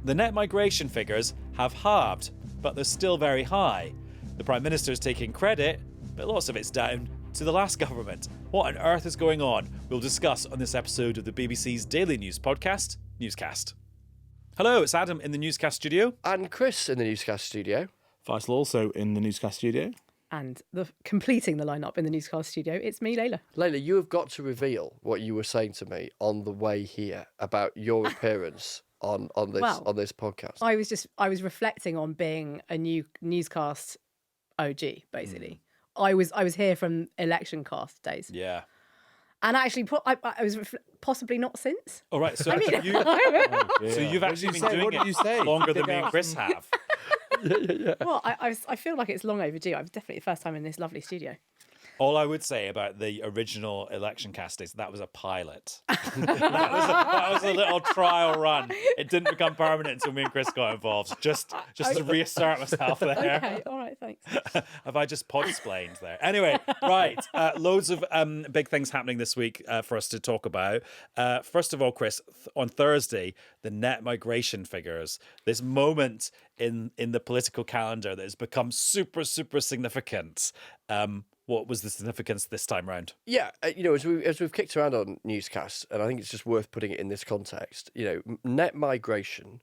The net migration figures have halved, but they're still very high. The Prime Minister is taking credit, but lots of it's down to the last government. What on earth is going on? We'll discuss on this episode of the BBC's daily news podcast, Newscast. Hello, it's Adam in the Newscast studio. And Chris in the Newscast studio. Faisal also in the Newscast studio. And completing the lineup in the Newscast studio, it's me, Leila. Leila, you have got to reveal what you were saying to me on the way here about your appearance on this podcast. I was reflecting on being a new Newscast OG, basically. I was here from election cast days. Yeah. And actually, I was possibly not since. All right, so, so you've actually been doing it longer than me and Chris have. Yeah. Well, I feel like it's long overdue. I was definitely the first time in this lovely studio. All I would say about the original election cast is that was a pilot. that was a little trial run. It didn't become permanent until me and Chris got involved. Just to reassert myself there. Okay, all right, thanks. Have I just pod-splained there? Anyway, right. Loads of big things happening this week for us to talk about. First of all, Chris, on Thursday, the net migration figures, this moment in the political calendar that has become super, super significant. What was the significance this time round? Yeah, as we've kicked around on Newscast, and I think it's just worth putting it in this context, net migration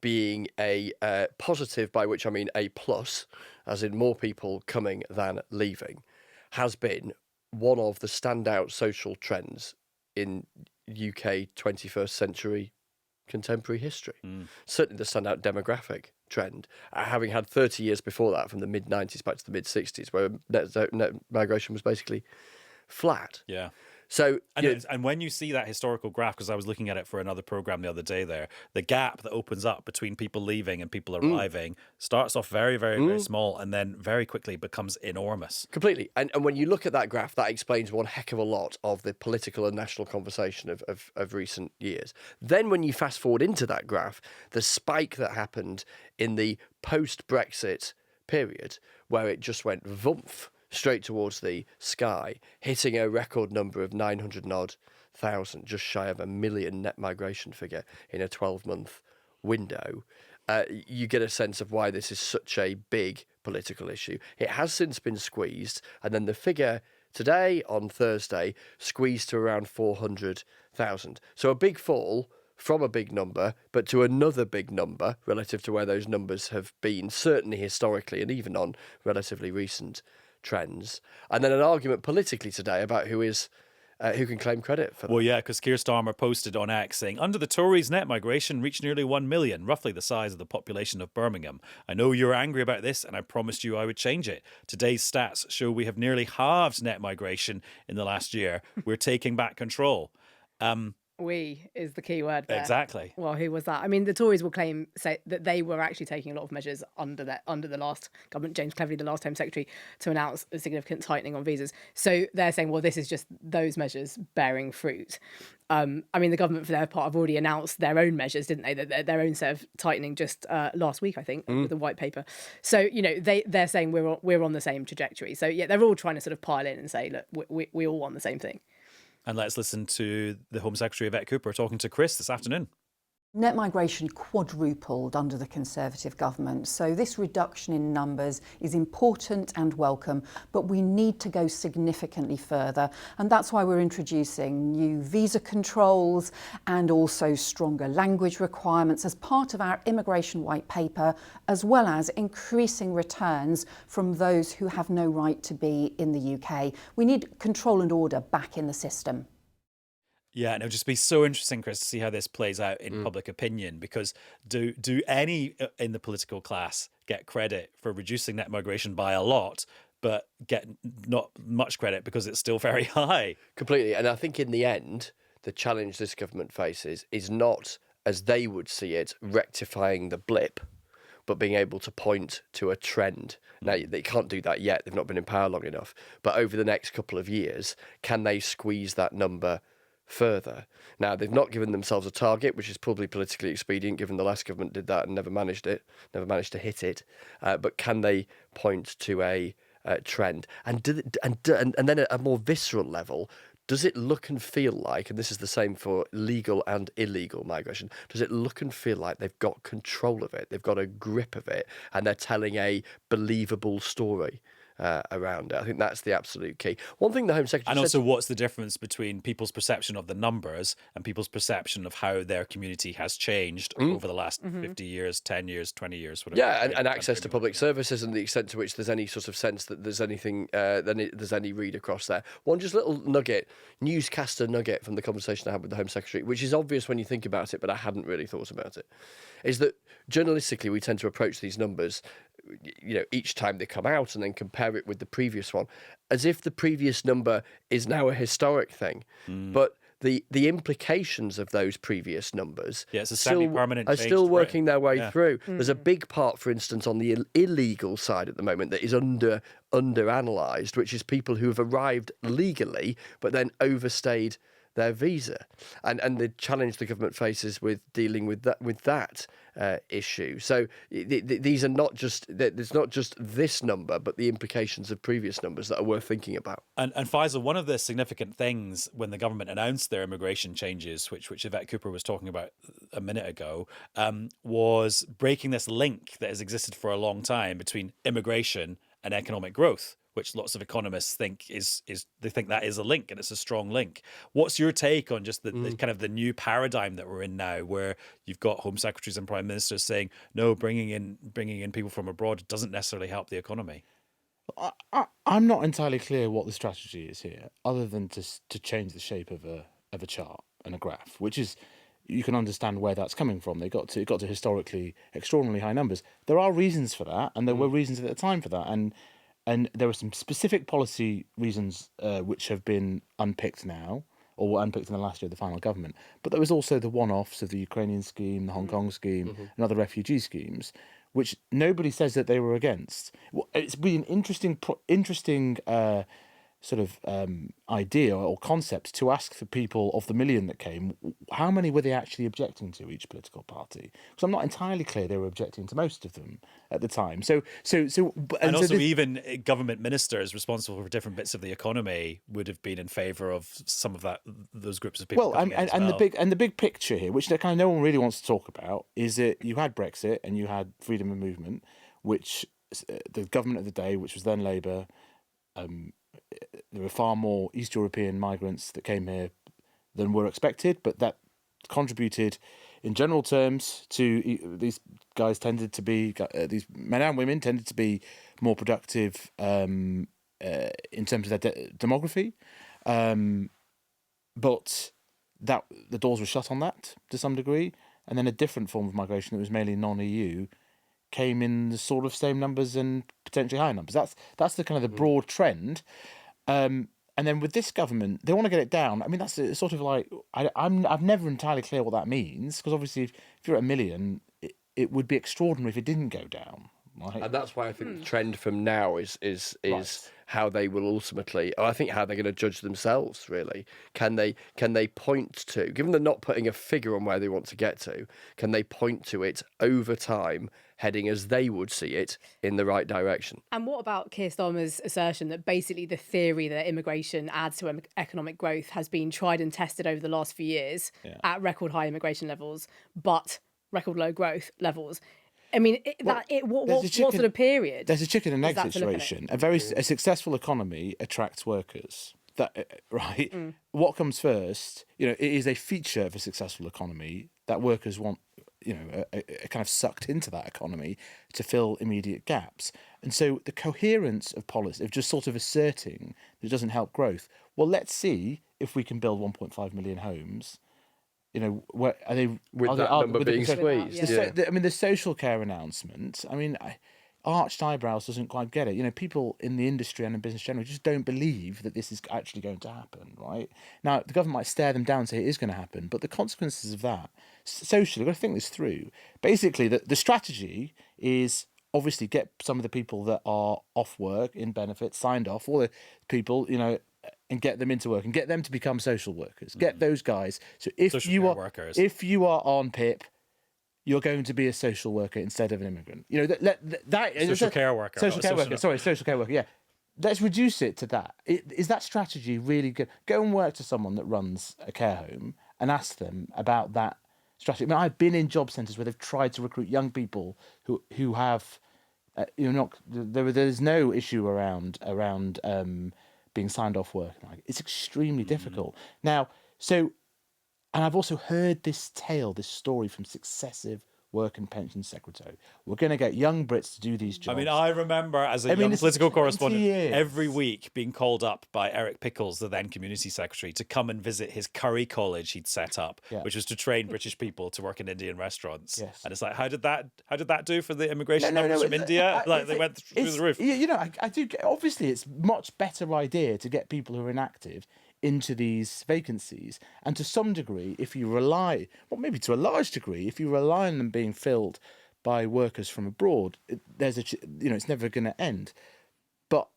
being a positive, by which I mean a plus, as in more people coming than leaving, has been one of the standout social trends in UK 21st century contemporary history. Certainly the standout demographic trend, having had 30 years before that, from the mid-90s back to the mid-60s, where net migration was basically flat. Yeah. So, and when you see that historical graph, because I was looking at it for another program the other day there, the gap that opens up between people leaving and people arriving starts off very, very, very small and then very quickly becomes enormous. Completely. And when you look at that graph, that explains one heck of a lot of the political and national conversation of recent years. Then when you fast forward into that graph, the spike that happened in the post-Brexit period, where it just went vumph straight towards the sky, hitting a record number of 900,000, just shy of 1 million net migration figure in a 12-month window. You get a sense of why this is such a big political issue. It has since been squeezed, and then the figure today, on Thursday, squeezed to around 400,000. So a big fall from a big number, but to another big number relative to where those numbers have been, certainly historically and even on relatively recent trends. And then an argument politically today about who can claim credit for that. Well, yeah, because Keir Starmer posted on X saying, under the Tories, net migration reached nearly 1 million, roughly the size of the population of Birmingham. I know you're angry about this, and I promised you I would change it. Today's stats show we have nearly halved net migration in the last year. We're taking back control. We is the key word there. Exactly. Well, who was that? I mean, the Tories will say that they were actually taking a lot of measures under the last government, James Cleverly, the last Home Secretary, to announce a significant tightening on visas. So they're saying, well, this is just those measures bearing fruit. I mean, the government, for their part, have already announced their own measures, didn't they? Their own set of tightening just last week, I think, with the white paper. So, they're saying we're on the same trajectory. So, yeah, they're all trying to sort of pile in and say, look, we all want the same thing. And let's listen to the Home Secretary, Yvette Cooper, talking to Chris this afternoon. Net migration quadrupled under the Conservative government, so this reduction in numbers is important and welcome, but we need to go significantly further, and that's why we're introducing new visa controls and also stronger language requirements as part of our immigration white paper, as well as increasing returns from those who have no right to be in the UK. We need control and order back in the system. Yeah, and it'll just be so interesting, Chris, to see how this plays out in public opinion, because do any in the political class get credit for reducing net migration by a lot, but get not much credit because it's still very high? Completely. And I think in the end, the challenge this government faces is not, as they would see it, rectifying the blip, but being able to point to a trend. Now, they can't do that yet. They've not been in power long enough. But over the next couple of years, can they squeeze that number further? Now, they've not given themselves a target, which is probably politically expedient, given the last government did that and never managed to hit it. But can they point to a trend? And then at a more visceral level, does it look and feel like, and this is the same for legal and illegal migration, does it look and feel like they've got control of it, they've got a grip of it, and they're telling a believable story around it? I think that's the absolute key. One thing the Home Secretary And said also, what's the difference between people's perception of the numbers and people's perception of how their community has changed over the last 50 years, 10 years, 20 years, whatever? Yeah, and access to public services and the extent to which there's any sort of sense that there's anything, there's any read across there. One just little nugget, newscaster nugget from the conversation I had with the Home Secretary, which is obvious when you think about it, but I hadn't really thought about it, is that journalistically we tend to approach these numbers, each time they come out and then compare it with the previous one, as if the previous number is now a historic thing. But the implications of those previous numbers it's a semi-permanent are change still through. working their way through. There's a big part, for instance, on the illegal side at the moment that is under-analysed, which is people who have arrived legally but then overstayed their visa, and the challenge the government faces with dealing with that issue. So these are not just, there's not just this number, but the implications of previous numbers that are worth thinking about. And Faisal, one of the significant things when the government announced their immigration changes, which Yvette Cooper was talking about a minute ago, was breaking this link that has existed for a long time between immigration and economic growth, which lots of economists think is they think that is a link, and it's a strong link. What's your take on just the kind of the new paradigm that we're in now, where you've got Home Secretaries and Prime Ministers saying, no, bringing in people from abroad doesn't necessarily help the economy? I'm not entirely clear what the strategy is here, other than to change the shape of a chart and a graph, which is, you can understand where that's coming from. It got to historically extraordinarily high numbers. There are reasons for that, and there were reasons at the time for that, and there are some specific policy reasons which have been unpicked now, or were unpicked in the last year of the final government. But there was also the one-offs of the Ukrainian scheme, the Hong Kong scheme, and other refugee schemes, which nobody says that they were against. Well, it's been an interesting sort of idea or concept to ask the people of the million that came, how many were they actually objecting to, each political party? Because I'm not entirely clear they were objecting to most of them at the time. And also even government ministers responsible for different bits of the economy would have been in favour of some of those groups of people. Well, the big picture here, which kind of no one really wants to talk about, is that you had Brexit and you had freedom of movement, which the government of the day, which was then Labour, there were far more East European migrants that came here than were expected, but that contributed in general terms to these guys tended to be, these men and women tended to be more productive in terms of their demography. But that the doors were shut on that to some degree. And then a different form of migration that was mainly non-EU came in the sort of same numbers and potentially higher numbers. That's the kind of the broad trend. And then with this government, they want to get it down. I mean, that's sort of like, I've never entirely clear what that means, because obviously if you're at 1 million, it would be extraordinary if it didn't go down. Right? And that's why I think the trend from now is right. How they will ultimately, I think how they're going to judge themselves, really. Can they point to, given they're not putting a figure on where they want to get to, can they point to it over time, heading as they would see it in the right direction? And what about Keir Starmer's assertion that basically the theory that immigration adds to economic growth has been tried and tested over the last few years at record high immigration levels, but record low growth levels? I mean, what sort of period? There's a chicken and egg situation. A successful economy attracts workers. Right? What comes first? It is a feature of a successful economy that workers want. Are kind of sucked into that economy to fill immediate gaps. And so the coherence of policy, of just sort of asserting that it doesn't help growth. Well, let's see if we can build 1.5 million homes. Where are they? With that number being squeezed. The social care announcement. I mean, arched eyebrows doesn't quite get it. People in the industry and in business generally just don't believe that this is actually going to happen. Right now, the government might stare them down and say it is going to happen, but the consequences of that socially, we've got to think this through. Basically, the strategy is obviously get some of the people that are off work in benefits signed off, all the people and get them into work and get them to become social workers. Get those guys. So if you are on PIP, you're going to be a social worker instead of an immigrant. Social care worker. Social care worker. Sorry, social care worker. Yeah. let's reduce it to that. Is that strategy really good? Go and work to someone that runs a care home and ask them about that strategy. I mean, I've been in job centres where they've tried to recruit young people who have, there's no issue around being signed off work. It's extremely difficult now. So, and I've also heard this story from successive work and pension secretary. We're going to get young Brits to do these jobs. I mean, I remember as a young political correspondent every week being called up by Eric Pickles, the then community secretary, to come and visit his curry college he'd set up, which was to train British people to work in Indian restaurants. Yes. And it's like, how did that do for the immigration numbers from India? They went through the roof. I do. Obviously, it's much better idea to get people who are inactive into these vacancies, and to some degree, if you rely, well, maybe to a large degree, if you rely on them being filled by workers from abroad, it's never going to end. But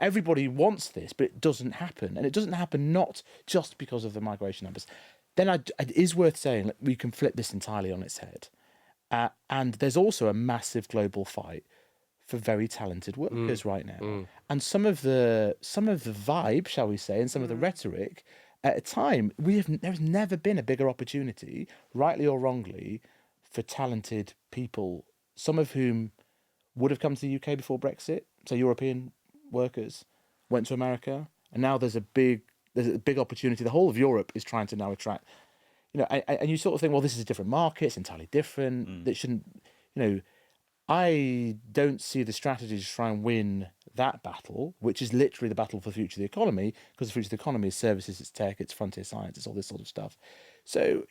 everybody wants this, but it doesn't happen, and it doesn't happen not just because of the migration numbers. Then it is worth saying that we can flip this entirely on its head, and there's also a massive global fight for very talented workers right now. And some of the vibe, shall we say, and some of the rhetoric, at a time, there's never been a bigger opportunity, rightly or wrongly, for talented people, some of whom would have come to the UK before Brexit, so European workers, went to America, and now there's a big opportunity. The whole of Europe is trying to now attract, and you sort of think, well, this is a different market, it's entirely different, it shouldn't, I don't see the strategy to try and win that battle, which is literally the battle for the future of the economy, because the future of the economy is services, it's tech, it's frontier science, it's all this sort of stuff. So,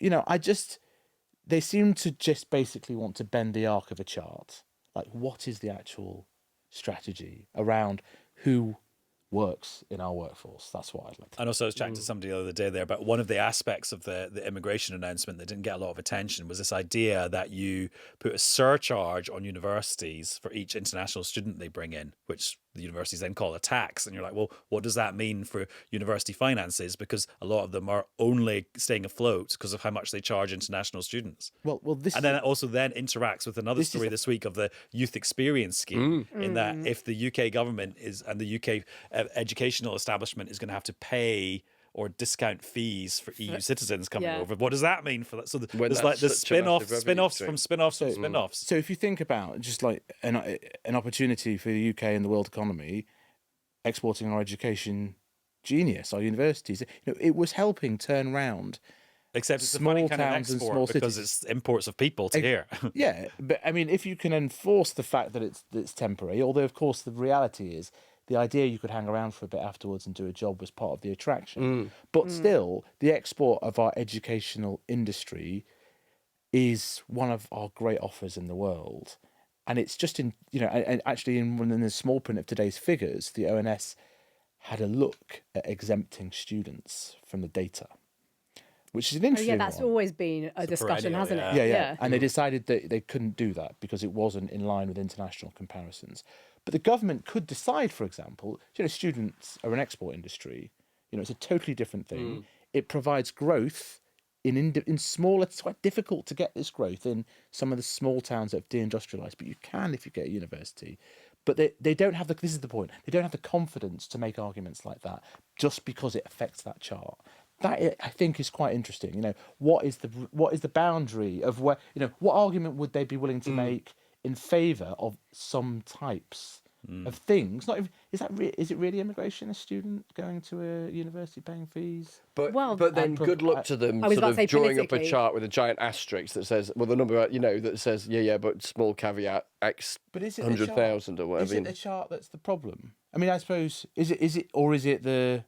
they seem to just basically want to bend the arc of a chart. Like, what is the actual strategy around who works in our workforce? That's what I'd like to. And also, I was chatting to somebody the other day there about one of the aspects of the immigration announcement that didn't get a lot of attention was this idea that you put a surcharge on universities for each international student they bring in, which the universities then call a tax. And you're like, well, what does that mean for university finances? Because a lot of them are only staying afloat because of how much they charge international students. Well, this and then it also then interacts with another story this week of the youth experience scheme, in that if the UK government and the UK educational establishment is going to have to pay or discount fees for EU citizens coming over. What does that mean for that? So there's like the spin-offs from spin-offs from spin-offs. So if you think about just like an opportunity for the UK and the world economy, exporting our education genius, our universities, it was helping turn round. Except it's a funny kind of export because it's imports of people to here. Yeah, but I mean, if you can enforce the fact that it's temporary, although of course the reality is, the idea you could hang around for a bit afterwards and do a job was part of the attraction. But still, the export of our educational industry is one of our great offers in the world. And it's just in the small print of today's figures, the ONS had a look at exempting students from the data, which is an interesting that's one. always been a discussion, hasn't it? Yeah. And they decided that they couldn't do that because it wasn't in line with international comparisons. But the government could decide, for example, students are an export industry. It's a totally different thing. It provides growth in smaller. It's quite difficult to get this growth in some of the small towns that have deindustrialised, but you can if you get a university. But they don't have this is the point. They don't have the confidence to make arguments like that just because it affects that chart. That I think is quite interesting. What is the boundary of where? What argument would they be willing to make in favour of some types of things? Is it really immigration? A student going to a university paying fees? But then good luck to them sort of drawing up a chart with a giant asterisk that says, well, the number that says but small caveat X 100,000 or whatever. Is it the chart that's the problem? I mean, I suppose is it or is it the?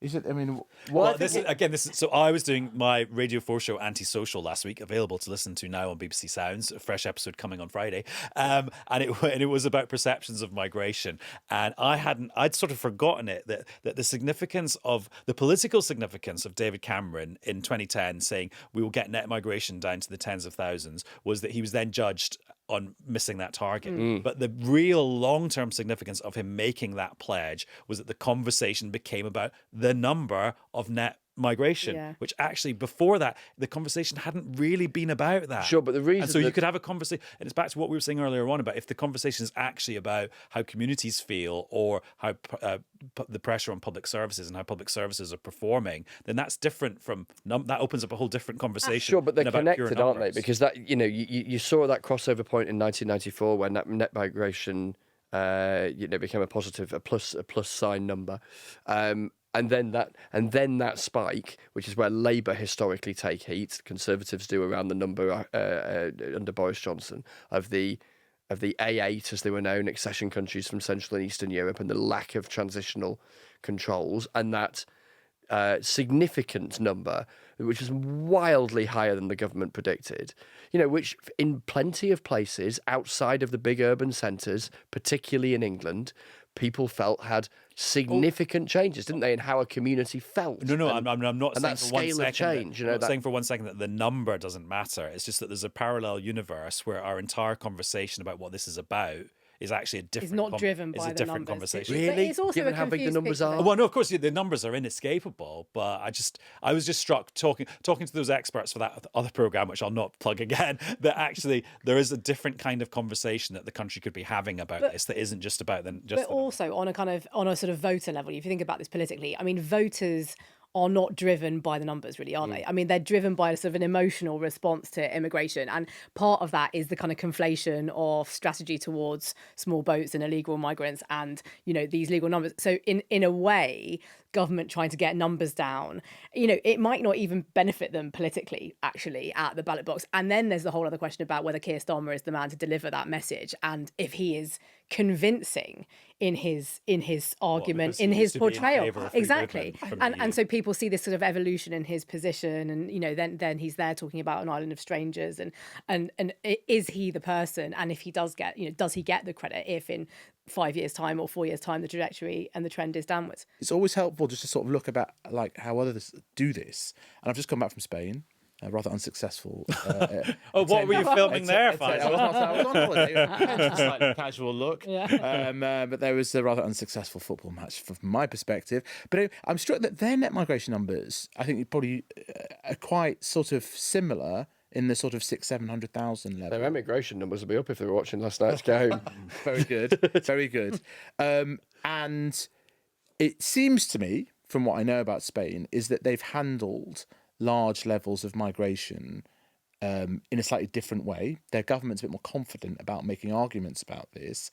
Is it? I mean, so I was doing my Radio 4 show Antisocial last week, available to listen to now on BBC Sounds. A fresh episode coming on Friday, and it was about perceptions of migration. And I'd sort of forgotten it that the significance of the political significance of David Cameron in 2010 saying we will get net migration down to the tens of thousands was that he was then judged on missing that target. But the real long-term significance of him making that pledge was that the conversation became about the number of net migration, which actually before that, the conversation hadn't really been about that. Sure, but the reason... And so you could have a conversation, and it's back to what we were saying earlier on about if the conversation is actually about how communities feel or how the pressure on public services and how public services are performing, then that's different from, that opens up a whole different conversation. Sure, but they're connected, aren't they? Because that, you saw that crossover point in 1994 when that net migration became a positive, a plus sign number. And then that spike, which is where Labour historically take heat, Conservatives do around the number under Boris Johnson, of the A8, as they were known, accession countries from Central and Eastern Europe, and the lack of transitional controls, and that significant number, which is wildly higher than the government predicted, which in plenty of places outside of the big urban centres, particularly in England, people felt had significant changes, didn't they, in how a community felt? No, I'm not and saying that for one scale second of change. I'm not saying for 1 second that the number doesn't matter. It's just that there's a parallel universe where our entire conversation about what this is about is actually a different. It's not driven by the numbers. Conversation. Really? But it's also Given a how big the numbers picture. are? Well, no, of course the numbers are inescapable, but I was just struck talking to those experts for that other program, which I'll not plug again, that actually there is a different kind of conversation that the country could be having about this that isn't just about them. But also on a sort of voter level, if you think about this politically, I mean, voters are not driven by the numbers, really, are they? I mean, they're driven by a sort of an emotional response to immigration. And part of that is the kind of conflation of strategy towards small boats and illegal migrants and, these legal numbers. So in a way, government trying to get numbers down, it might not even benefit them politically, actually, at the ballot box. And then there's the whole other question about whether Keir Starmer is the man to deliver that message and if he is convincing in his argument, in his portrayal. Exactly. And so people see this sort of evolution in his position and, then he's there talking about an island of strangers and is he the person? And if he does get, does he get the credit if in 5 years' time or 4 years' time the trajectory and the trend is downwards? It's always helpful just to sort of look about like how others do this. And I've just come back from Spain. Rather unsuccessful. What were you filming there, Faisal? I was on holiday. A slightly casual look. Yeah. But there was a rather unsuccessful football match from my perspective. But I'm struck that their net migration numbers, I think, probably are quite sort of similar in the sort of 600,000-700,000 level. Their emigration numbers will be up if they were watching last night's game. Very good. Very good. And it seems to me, from what I know about Spain, is that they've handled large levels of migration in a slightly different way. Their government's a bit more confident about making arguments about this.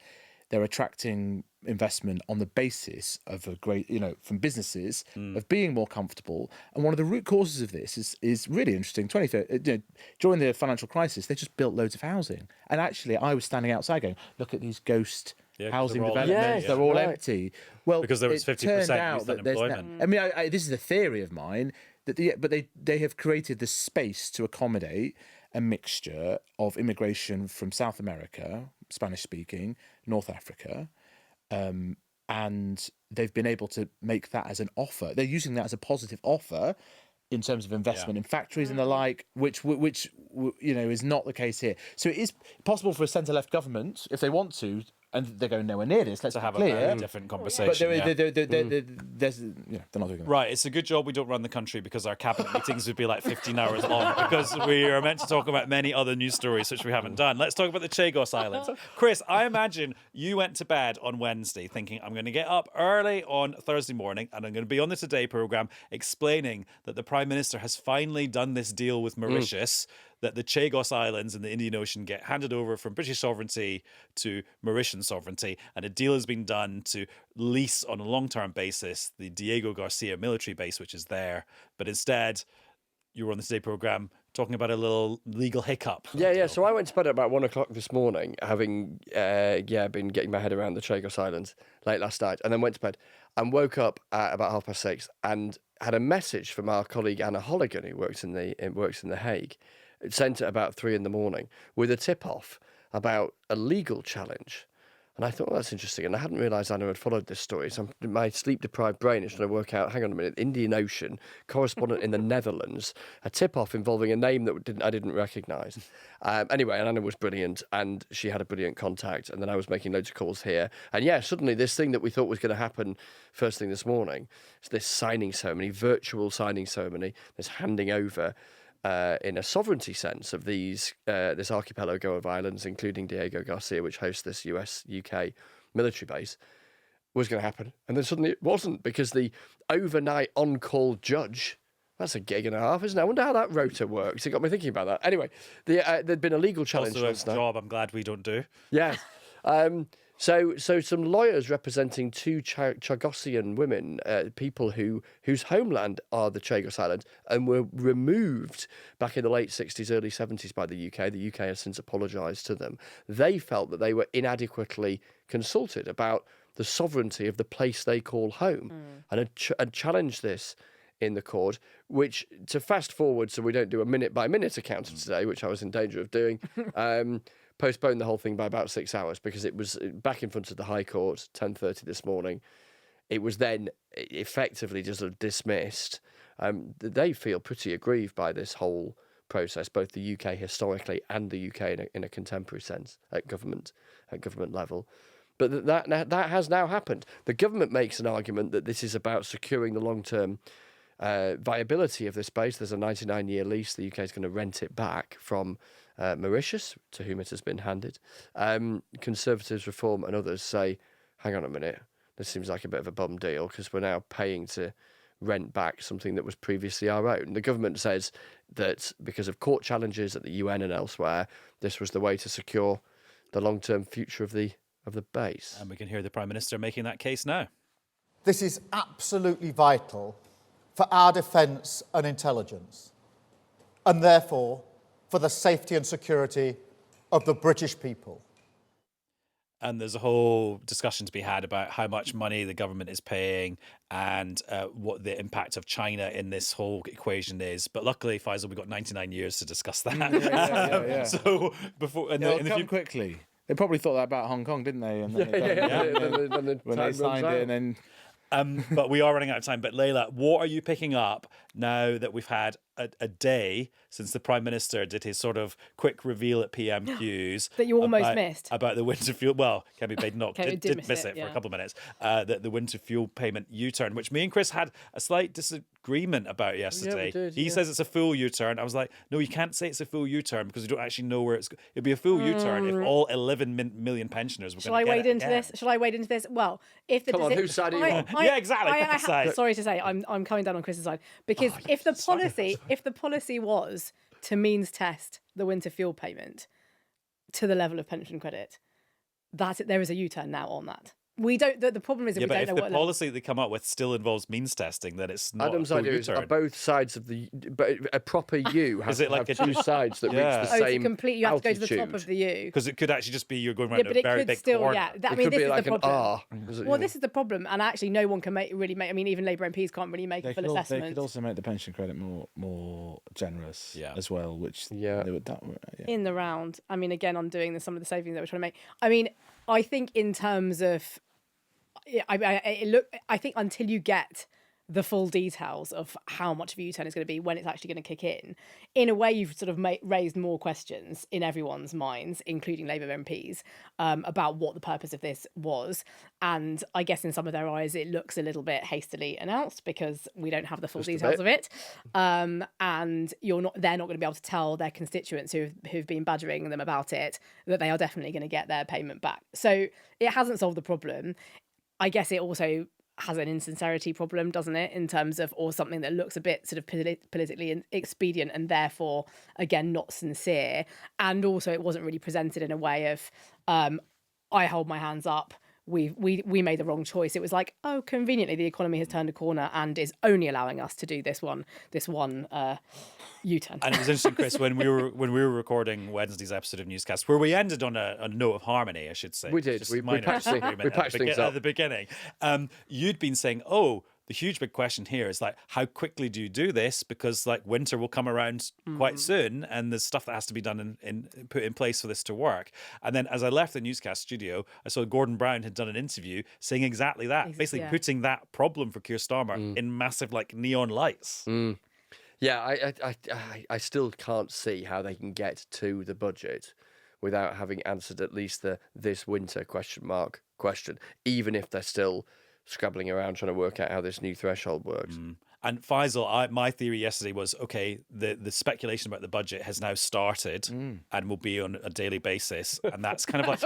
They're attracting investment on the basis of a great, from businesses of being more comfortable. And one of the root causes of this is really interesting. During the financial crisis, they just built loads of housing. And actually, I was standing outside going, look at these ghost housing developments. They're all empty. Well, because there was 50% youth unemployment. I mean, this is a theory of mine. But they have created the space to accommodate a mixture of immigration from South America, Spanish-speaking, North Africa, and they've been able to make that as an offer. They're using that as a positive offer in terms of investment in factories and the like, which is not the case here. So it is possible for a centre-left government, if they want to, and they're going nowhere near this. Let's have a very different conversation. But they're not doing that. Right, it's a good job we don't run the country because our cabinet meetings would be like 15 hours long because we are meant to talk about many other news stories which we haven't done. Let's talk about the Chagos Islands. Chris, I imagine you went to bed on Wednesday thinking I'm going to get up early on Thursday morning and I'm going to be on the Today programme explaining that the Prime Minister has finally done this deal with Mauritius, that the Chagos Islands in the Indian Ocean get handed over from British sovereignty to Mauritian sovereignty, and a deal has been done to lease on a long-term basis the Diego Garcia military base, which is there. But instead, you were on the Today programme talking about a little legal hiccup. Yeah. So I went to bed at about 1 o'clock this morning, having been getting my head around the Chagos Islands late last night, and then went to bed and woke up at about 6:30 and had a message from our colleague Anna Holligan, who works in the Hague. It sent at about 3 a.m. with a tip-off about a legal challenge And I thought, well, that's interesting. And I hadn't realised Anna had followed this story. So my sleep-deprived brain is trying to work out, hang on a minute, Indian Ocean, correspondent in the Netherlands, a tip-off involving a name that I didn't recognise. Anyway, and Anna was brilliant, and she had a brilliant contact. And then I was making loads of calls here. And yeah, suddenly this thing that we thought was going to happen first thing this morning, is this signing ceremony, virtual signing ceremony, this handing over in a sovereignty sense of this archipelago of islands, including Diego Garcia, which hosts this US-UK military base, was going to happen. And then suddenly it wasn't, because the overnight on-call judge, that's a gig and a half, isn't it? I wonder how that rota works. It got me thinking about that. Anyway, there'd been a legal challenge. Also a job I'm glad we don't do. Yeah. So some lawyers representing two Chagosian women, people whose homeland are the Chagos Islands, and were removed back in the late 60s, early 70s by the UK. The UK has since apologised to them. They felt that they were inadequately consulted about the sovereignty of the place they call home, and had challenged this in the court, which, to fast forward so we don't do a minute-by-minute account of today, which I was in danger of doing, postponed the whole thing by about 6 hours, because it was back in front of the High Court, 10:30 this morning. It was then effectively just sort of dismissed. They feel pretty aggrieved by this whole process, both the UK historically and the UK in a contemporary sense at government level. But that has now happened. The government makes an argument that this is about securing the long-term viability of this base. There's a 99-year lease. The UK is going to rent it back from Mauritius, to whom it has been handed. Conservatives, Reform and others say, hang on a minute, this seems like a bit of a bum deal, because we're now paying to rent back something that was previously our own. The government says that because of court challenges at the UN and elsewhere, this was the way to secure the long-term future of the base. And we can hear the Prime Minister making that case now. This is absolutely vital for our defence and intelligence, and therefore for the safety and security of the British people. And there's a whole discussion to be had about how much money the government is paying and what the impact of China in this whole equation is. But luckily, Faisal, we've got 99 years to discuss that. Yeah. So before It'll come quickly. They probably thought that about Hong Kong, didn't they? And then when they signed it, and then. But we are running out of time. But Leila, what are you picking up now that we've had a day since the Prime Minister did his sort of quick reveal at PMQs that you almost missed about the winter fuel? Well, Kemi Bade did miss it for yeah. a couple of minutes. The winter fuel payment U-turn, which me and Chris had a slight disagreement about yesterday. Yeah, we did, he says it's a full U-turn. I was like, no, you can't say it's a full U-turn because you don't actually know where it'll be a full U-turn if all 11 million pensioners were going to get it again. Shall I wade into this? Well, if the Come on, whose side are you on? Yeah, exactly. Sorry to say, I'm coming down on Chris's side, because if the policy was to means test the winter fuel payment to the level of pension credit, there is a U-turn now on that. We don't. The problem is that we don't know what. If the policy they come up with still involves means testing, then it's not. Adam's a full idea is U-turn. both sides of but a proper U has to have two sides that reach the same complete. You have to go to the top altitude. of the U, because it could actually just be you're going around but a it very could big still. corner. Yeah, It could this be is like the an problem. R. This is the problem, and actually, no one can really make. I mean, even Labour MPs can't really make a full assessment. They could also make the pension credit more generous as well, which they would, in the round. I mean, again, on doing some of the savings that we're trying to make. I mean, I think in terms of. I think until you get the full details of how much of a U-turn is going to be, when it's actually going to kick in a way, you've sort of raised more questions in everyone's minds, including Labour MPs, about what the purpose of this was. And I guess in some of their eyes, it looks a little bit hastily announced because we don't have the full details of it. And they're not going to be able to tell their constituents who've been badgering them about it that they are definitely going to get their payment back. So it hasn't solved the problem. I guess it also has an insincerity problem, doesn't it, in terms of, or something that looks a bit sort of politically expedient and therefore, again, not sincere. And also it wasn't really presented in a way of, I hold my hands up, we made the wrong choice. It was like, oh, conveniently the economy has turned a corner and is only allowing us to do this one U-turn. And it was interesting, Chris, when we were recording Wednesday's episode of Newscast, where we ended on a note of harmony, I should say. We did. We patched things up at the beginning. You'd been saying, the the huge big question here is like, how quickly do you do this? Because like winter will come around quite soon, and there's stuff that has to be done in put in place for this to work. And then as I left the Newscast studio, I saw Gordon Brown had done an interview saying exactly that, basically putting that problem for Keir Starmer in massive like neon lights. Yeah, I still can't see how they can get to the budget without having answered at least the this winter question, even if they're still scrabbling around trying to work out how this new threshold works. And Faisal, my theory yesterday was, okay, the speculation about the budget has now started and will be on a daily basis. And that's kind of like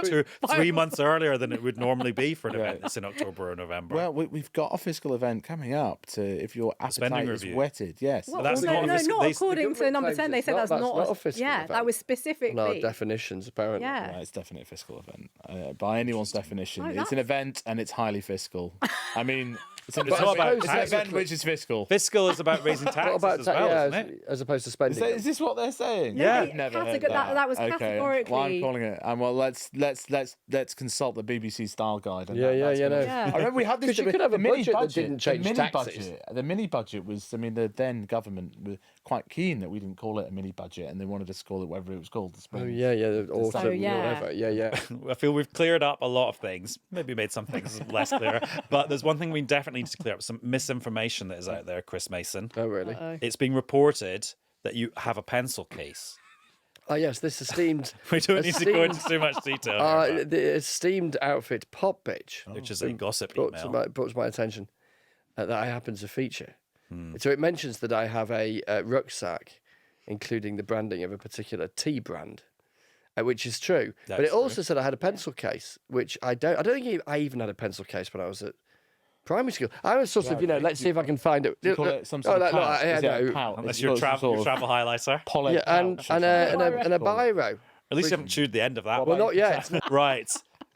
3 months earlier than it would normally be for an event that's in October or November. Well, we've got a fiscal event coming up if your appetite is whetted. Yes. Well, that's no, not not according to number 10. They said that's not a fiscal event. that was specifically. On our definitions, apparently. Yeah. Well, it's definitely a fiscal event. By anyone's definition, No, it's an event and it's highly fiscal. I mean, it's an It's not about event which is fiscal. Fiscal is about raising taxes What about as well, isn't it? as opposed to spending? Is this what they're saying? Yeah. I've never heard that. That was Okay. categorically. Well, I'm calling it. Well, let's consult the BBC style guide. And Yeah, that's no. gonna- Yeah. I remember we had this. 'Cause you could have a the mini budget that didn't change the mini taxes. budget. The mini budget was. I mean, the then government were quite keen that we didn't call it a mini budget, and they wanted us to call it whatever it was called. The spring. The autumn, yeah. whatever. Yeah. I feel we've cleared up a lot of things, maybe made some things less clear. But there's one thing we definitely need to clear up, some misinformation that is out there, Chris Mason. Oh, really? It's being reported that you have a pencil case. Oh, yes, this esteemed... We don't need to go into too much detail here, the esteemed outfit Pop Bitch, which is a gossip brought email. to my attention that I happen to feature. Hmm. So it mentions that I have a rucksack, including the branding of a particular tea brand, which is true. But That's it also said I had a pencil case, which I don't think I even had a pencil case when I was at primary school. I was sort of, let's see if I can find it. Do you call it some sort of pouch? Is it a pouch? Unless It's you're got some your sort of travel highlighter. poly Yeah, and pouch or a something. biro. At least you haven't chewed the end of that Well, one. not yet. Right.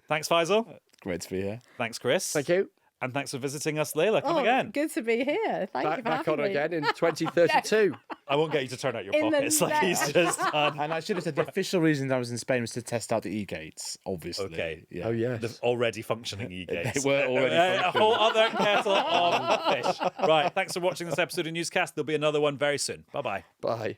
Thanks, Faisal. Great to be here. Thanks, Chris. Thank you. And thanks for visiting us, Leila. Come again. Good to be here. Thank you for Back having on me. again in 2032. I won't get you to turn out your In the pockets like he's next- just done. And I should have said the official reason I was in Spain was to test out the e-gates, obviously. Okay. Yeah. Oh, yes. The already functioning e-gates. They were already A functioning. whole other kettle of fish. Right. Thanks for watching this episode of Newscast. There'll be another one very soon. Bye-bye. Bye.